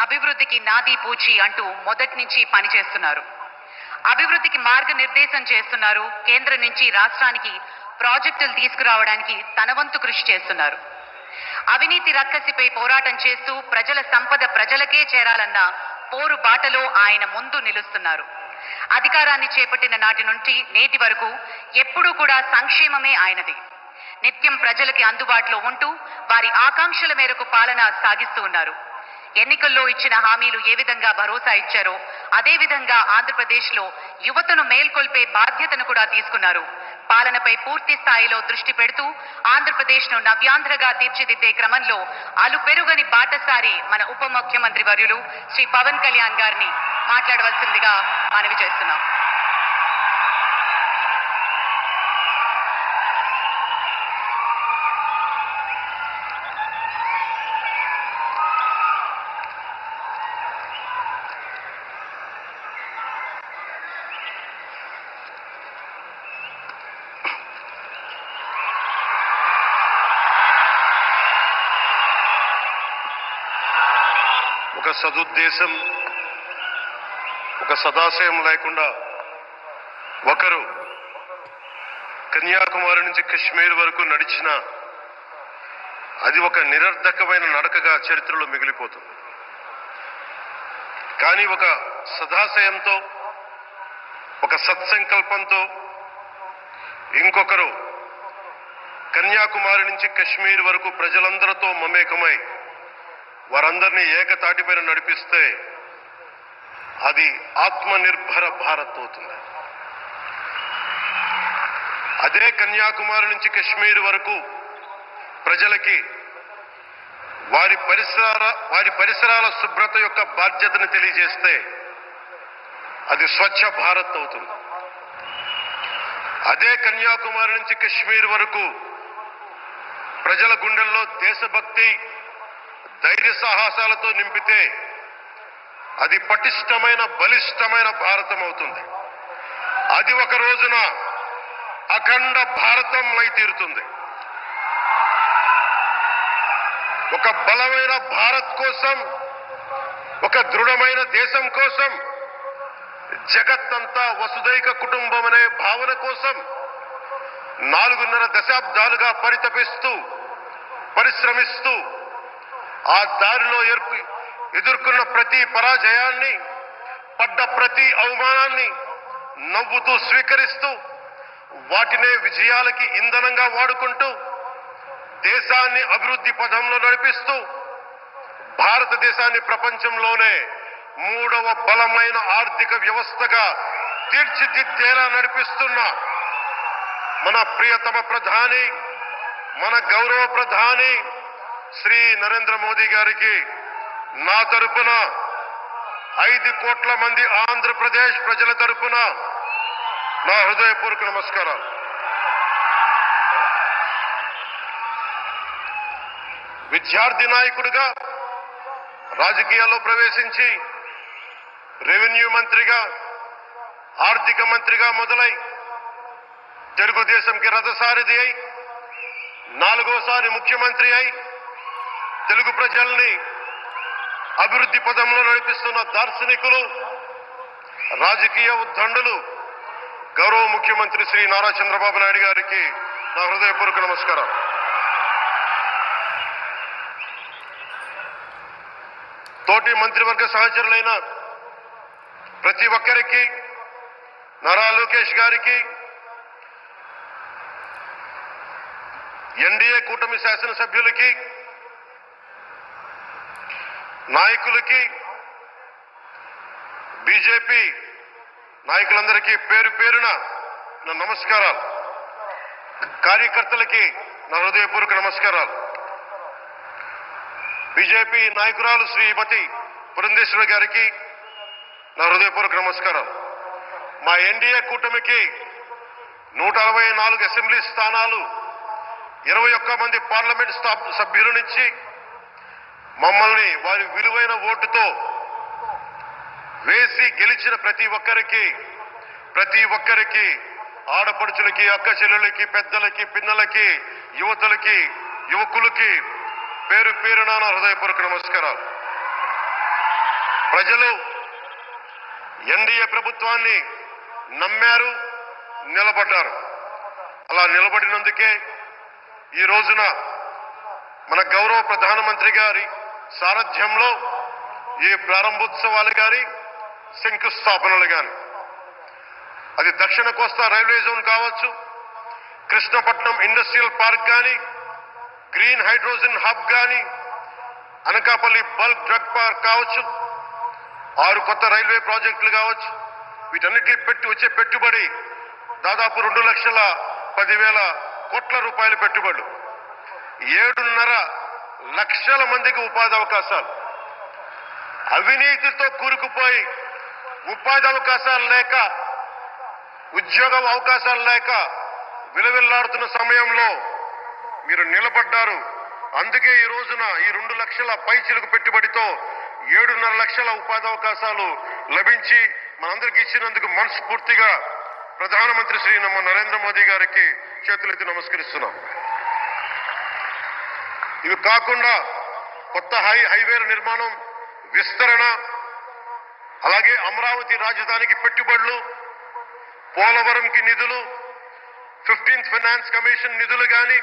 అభివృద్ధికి నాది పూచి అంటూ మొదటి నుంచి పనిచేస్తున్నారు. అభివృద్ధికి మార్గనిర్దేశం చేస్తున్నారు. కేంద్రం నుంచి రాష్ట్రానికి ప్రాజెక్టులు తీసుకురావడానికి తన వంతు కృషి చేస్తున్నారు. అవినీతి రక్కసిపై పోరాటం చేస్తూ ప్రజల సంపద ప్రజలకే చేరాలన్న పోరు బాటలో ఆయన ముందు నిలుస్తున్నారు. అధికారాన్ని చేపట్టిన నాటి నుండి నేటి వరకు ఎప్పుడూ కూడా సంక్షేమమే ఆయనది. నిత్యం ప్రజలకి అందుబాటులో ఉంటూ వారి ఆకాంక్షల మేరకు పాలన సాగిస్తూ ఉన్నారు. ఎన్నికల్లో ఇచ్చిన హామీలు ఏ విధంగా భరోసా ఇచ్చారో అదే విధంగా ఆంధ్రప్రదేశ్లో యువతను మేల్కొల్పే బాధ్యతను కూడా తీసుకున్నారు. పాలనపై పూర్తి స్థాయిలో దృష్టి పెడుతూ ఆంధ్రప్రదేశ్ను నవ్యాంధ్రగా తీర్చిదిద్దే క్రమంలో అలుపెరుగని బాటసారి మన ఉప ముఖ్యమంత్రి వర్యులు శ్రీ పవన్ కళ్యాణ్ గారిని మాట్లాడవలసిందిగా మనవి చేస్తున్నాం. ఒక సదుద్దేశం, ఒక సదాశయం లేకుండా ఒకరు కన్యాకుమారి నుంచి కశ్మీర్ వరకు నడిచిన అది ఒక నిరర్ధకమైన నడకగా చరిత్రలో మిగిలిపోతుంది. కానీ ఒక సదాశయంతో, ఒక సత్సంకల్పంతో ఇంకొకరు కన్యాకుమారి నుంచి కశ్మీర్ వరకు ప్రజలందరితో మమేకమై వారందరినీ ఏకతాటిపైన నడిపిస్తే అది ఆత్మనిర్భర భారత్ అవుతుంది. అదే కన్యాకుమారి నుంచి కశ్మీర్ వరకు ప్రజలకి వారి పరిసరాల శుభ్రత యొక్క బాధ్యతను తెలియజేస్తే అది స్వచ్ఛ భారత్ అవుతుంది. అదే కన్యాకుమారి నుంచి కశ్మీర్ వరకు ప్రజల గుండెల్లో దేశభక్తి, ధైర్య సాహసాలతో నింపితే అది పటిష్టమైన, బలిష్టమైన భారతం అవుతుంది. అది ఒక రోజున అఖండ భారతం అయి తీరుతుంది. ఒక బలమైన భారత్ కోసం, ఒక దృఢమైన దేశం కోసం, జగత్తంతా వసుదైక కుటుంబం అనే భావన కోసం 4.5 దశాబ్దాలుగా పరిశ్రమిస్తూ ఆ దారిలో ఎదుర్కొన్న ప్రతి పరాజయాన్ని, పడ్డ ప్రతి అవమానాన్ని నవ్వుతూ స్వీకరిస్తూ వాటినే విజయాలకి ఇంధనంగా వాడుకుంటూ దేశాన్ని అభివృద్ధి పథంలో నడిపిస్తూ భారతదేశాన్ని ప్రపంచంలోనే 3వ బలమైన ఆర్థిక వ్యవస్థగా తీర్చిదిద్దేలా నడిపిస్తున్న మన ప్రియతమ ప్రధాని, మన గౌరవ ప్రధాని శ్రీ నరేంద్ర మోదీ గారికి నా తరపున 5 కోట్ల మంది ఆంధ్రప్రదేశ్ ప్రజల తరపున నా హృదయపూర్వక నమస్కారాలు. విద్యార్థి నాయకుడిగా రాజకీయాల్లో ప్రవేశించి రెవెన్యూ మంత్రిగా, ఆర్థిక మంత్రిగా మొదలై తెలుగుదేశంకి రథసారథి అయి 4వసారి ముఖ్యమంత్రి అయి తెలుగు ప్రజల్ని అభివృద్ధి పదంలో నడిపిస్తున్న దార్శనికులు, రాజకీయ ఉద్దండులు గౌరవ ముఖ్యమంత్రి శ్రీ నారా చంద్రబాబు నాయుడు గారికి నా హృదయపూర్వక నమస్కారం. తోటి మంత్రివర్గ సహచరులైన ప్రతి ఒక్కరికి, నారా లోకేష్ గారికి, ఎన్డీఏ కూటమి శాసనసభ్యులకి, నాయకులకి, బీజేపీ నాయకులందరికీ పేరు పేరున నా నమస్కారాలు. కార్యకర్తలకి నా హృదయపూర్వక నమస్కారాలు. బీజేపీ నాయకురాలు శ్రీమతి పురంధేశ్వరి గారికి నా హృదయపూర్వక నమస్కారాలు. మా ఎన్డీఏ కూటమికి 164 అసెంబ్లీ స్థానాలు, 21 మంది పార్లమెంట్ సభ్యులనిచ్చి మమ్మల్ని వారి విలువైన ఓటుతో వేసి గెలిచిన ప్రతి ఒక్కరికి ఆడపడుచులకి, అక్క చెల్లెలకి, పెద్దలకి, పిన్నలకి, యువతులకి, యువకులకి పేరు పేరున నా హృదయపూర్వక నమస్కారాలు. ప్రజలు ఎన్డీఏ ప్రభుత్వాన్ని నమ్మారు, నిలబడ్డారు. అలా నిలబడినందుకే ఈ రోజున మన గౌరవ ప్రధానమంత్రి గారి సారథ్యంలో ఈ ప్రారంభోత్సవాలు కానీ శంకుస్థాపనలు కానీ, అది దక్షిణ కోస్తా రైల్వే జోన్ కావచ్చు, కృష్ణపట్నం ఇండస్ట్రియల్ పార్క్ కానీ, గ్రీన్ హైడ్రోజన్ హబ్ కానీ, అనకాపల్లి బల్క్ డ్రగ్ పార్క్ కావచ్చు, 6 కొత్త రైల్వే ప్రాజెక్టులు కావచ్చు, వీటన్నిటికీ వచ్చే పెట్టుబడి దాదాపు 2,10,000 కోట్ల రూపాయల పెట్టుబడులు, 7.5 లక్షల మందికి ఉపాధి అవకాశాలు. అవినీతితో కూరుకుపోయి ఉపాధి అవకాశాలు లేక, ఉద్యోగ అవకాశాలు లేక విలవిల్లాడుతున్న సమయంలో మీరు నిలబడ్డారు. అందుకే ఈ రోజున ఈ 2 లక్షల పైచిలుకు పెట్టుబడితో 7.5 లక్షల ఉపాధి అవకాశాలు లభించి మనందరికి ఇచ్చినందుకు మనస్ఫూర్తిగా ప్రధానమంత్రి శ్రీ నరేంద్ర మోదీ గారికి చేతులెత్తి నమస్కరిస్తున్నాం. ఇవి కాకుండా కొత్త హైవేల నిర్మాణం, విస్తరణ, అలాగే అమరావతి రాజధానికి పెట్టుబడులు, పోలవరంకి నిధులు, 15th ఫైనాన్స్ కమిషన్ నిధులు కానీ,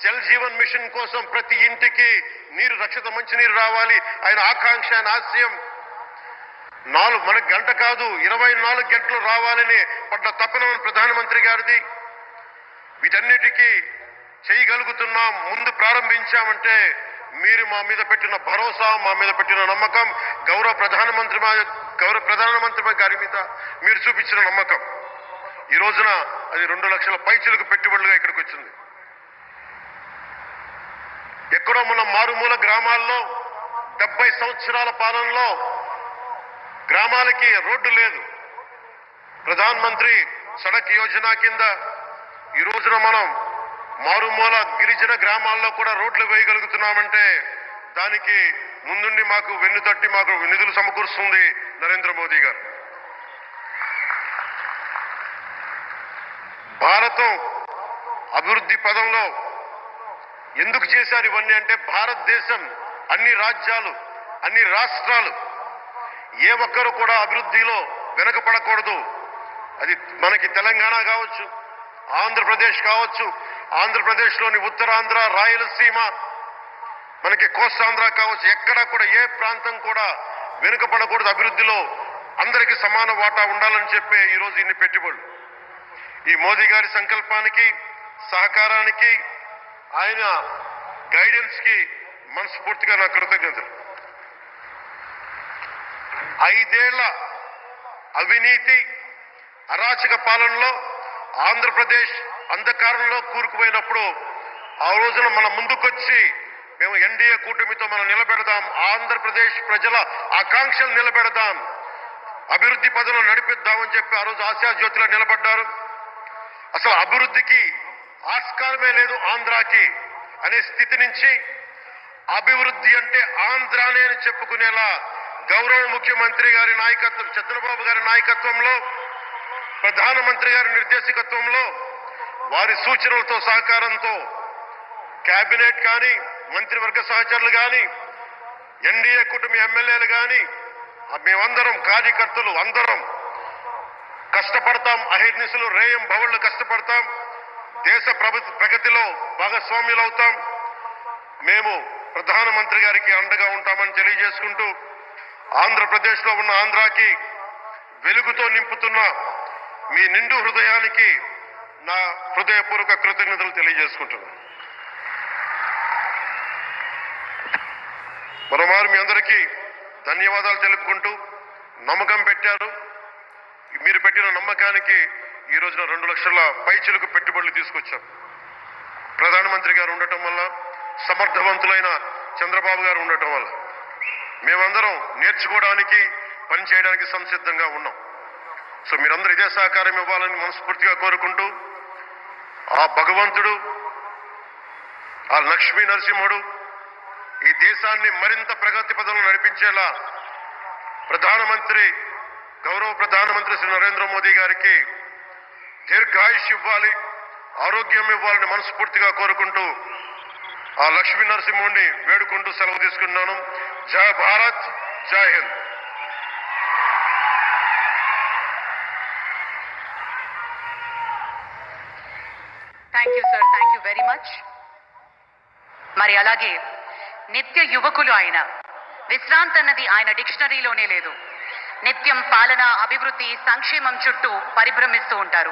జల్ జీవన్ మిషన్ కోసం ప్రతి ఇంటికి నీరు, రక్షిత మంచినీరు రావాలి ఆయన ఆకాంక్ష, ఆయన ఆశయం. మన గంట కాదు 24 గంటలు రావాలని పడ్డ తపన ప్రధానమంత్రి గారిది. వీటన్నిటికీ చేయగలుగుతున్నాం, ముందు ప్రారంభించామంటే మీరు మా మీద పెట్టిన భరోసా, మా మీద పెట్టిన నమ్మకం, గౌరవ ప్రధానమంత్రి గారి మీద మీరు చూపించిన నమ్మకం. ఈ రోజున అది 2 లక్షల పైచిలకు పెట్టుబడులుగా ఇక్కడికి వచ్చింది. ఎక్కడో మన మారుమూల గ్రామాల్లో 70 సంవత్సరాల పాలనలో గ్రామాలకి రోడ్డు లేదు. ప్రధాన మంత్రి సడక్ యోజన కింద ఈ రోజున మనం మారుమూల గిరిజన గ్రామాల్లో కూడా రోడ్లు వేయగలుగుతున్నామంటే దానికి ముందుండి మాకు వెన్నుతట్టి మాకు నిధులు సమకూరుస్తుంది నరేంద్ర మోదీ గారు. భారతం అభివృద్ధి పదంలో ఎందుకు చేశారు ఇవన్నీ అంటే, భారతదేశం అన్ని రాజ్యాలు, అన్ని రాష్ట్రాలు, ఏ ఒక్కరు కూడా అభివృద్ధిలో వెనకపడకూడదు. అది మనకి తెలంగాణ కావచ్చు, ఆంధ్రప్రదేశ్ కావచ్చు, ఆంధ్రప్రదేశ్లోని ఉత్తరాంధ్ర, రాయలసీమ, మనకి కోస్తాంధ్ర కావచ్చు, ఎక్కడా కూడా ఏ ప్రాంతం కూడా వెనుకపడకూడదు. అభివృద్ధిలో అందరికీ సమాన వాటా ఉండాలని చెప్పే ఈరోజు ఇన్ని పెట్టుబడులు. ఈ మోదీ గారి సంకల్పానికి, సహకారానికి, ఆయన గైడెన్స్ కి మనస్ఫూర్తిగా నా కృతజ్ఞతలు. 5 ఏళ్ల అవినీతి, అరాచక పాలనలో ఆంధ్రప్రదేశ్ అంధకారంలో కూరుకుపోయినప్పుడు ఆ రోజున మన ముందుకొచ్చి మేము ఎన్డీఏ కూటమితో మనం నిలబెడదాం, ఆంధ్రప్రదేశ్ ప్రజల ఆకాంక్షలు నిలబెడదాం, అభివృద్ధి పదంలో నడిపిద్దామని చెప్పి ఆ రోజు ఆశాజ్యోతిలో నిలబడ్డారు. అసలు అభివృద్ధికి ఆస్కారమే లేదు ఆంధ్రాకి అనే స్థితి నుంచి అభివృద్ధి అంటే ఆంధ్రానే అని చెప్పుకునేలా గౌరవ ముఖ్యమంత్రి గారి నాయకత్వం, చంద్రబాబు గారి నాయకత్వంలో, ప్రధానమంత్రి గారి నిర్దేశకత్వంలో, వారి సూచనలతో, సహకారంతో కేబినెట్ కానీ, మంత్రివర్గ సహచరులు కానీ, ఎన్డీఏ కూటమి ఎమ్మెల్యేలు కానీ, మేమందరం కార్యకర్తలు అందరం కష్టపడతాం. అహిర్నిశలు రేయం భవళ్ళు కష్టపడతాం. దేశ ప్రగతిలో భాగస్వామ్యులవుతాం. మేము ప్రధానమంత్రి గారికి అండగా ఉంటామని తెలియజేసుకుంటూ, ఆంధ్రప్రదేశ్లో ఉన్న ఆంధ్రాకి వెలుగుతో నింపుతున్న మీ నిండు హృదయానికి నా హృదయపూర్వక కృతజ్ఞతలు తెలియజేసుకుంటున్నాను. మరోమారు మీ అందరికీ ధన్యవాదాలు తెలుపుకుంటూ, నమ్మకం పెట్టారు. మీరు పెట్టిన నమ్మకానికి ఈ రోజున 2 లక్షల పైచిలకు పెట్టుబడులు తీసుకొచ్చాం. ప్రధానమంత్రి గారు ఉండటం వల్ల, సమర్థవంతులైన చంద్రబాబు గారు ఉండటం వల్ల మేమందరం నేర్చుకోవడానికి, పనిచేయడానికి సంసిద్ధంగా ఉన్నాం. సో మీరందరూ ఇదే సహకారం ఇవ్వాలని మనస్ఫూర్తిగా కోరుకుంటూ, ఆ భగవంతుడు, ఆ లక్ష్మీ నరసింహుడు ఈ దేశాన్ని మరింత ప్రగతి పదంలో నడిపించేలా గౌరవ ప్రధానమంత్రి శ్రీ నరేంద్ర మోదీ గారికి దీర్ఘాయుష్ ఇవ్వాలి, ఆరోగ్యం ఇవ్వాలని మనస్ఫూర్తిగా కోరుకుంటూ, ఆ లక్ష్మీ నరసింహుడిని వేడుకుంటూ సెలవు తీసుకున్నాను. జై భారత్, జై హింద్. Very much. మరి అలాగే నిత్య యువకులు ఆయన. విశ్రాంతి అన్నది ఆయన డిక్షనరీలోనే లేదు. నిత్యం పాలన, అభివృద్ధి, సంక్షేమం చుట్టూ పరిభ్రమిస్తూ ఉంటారు.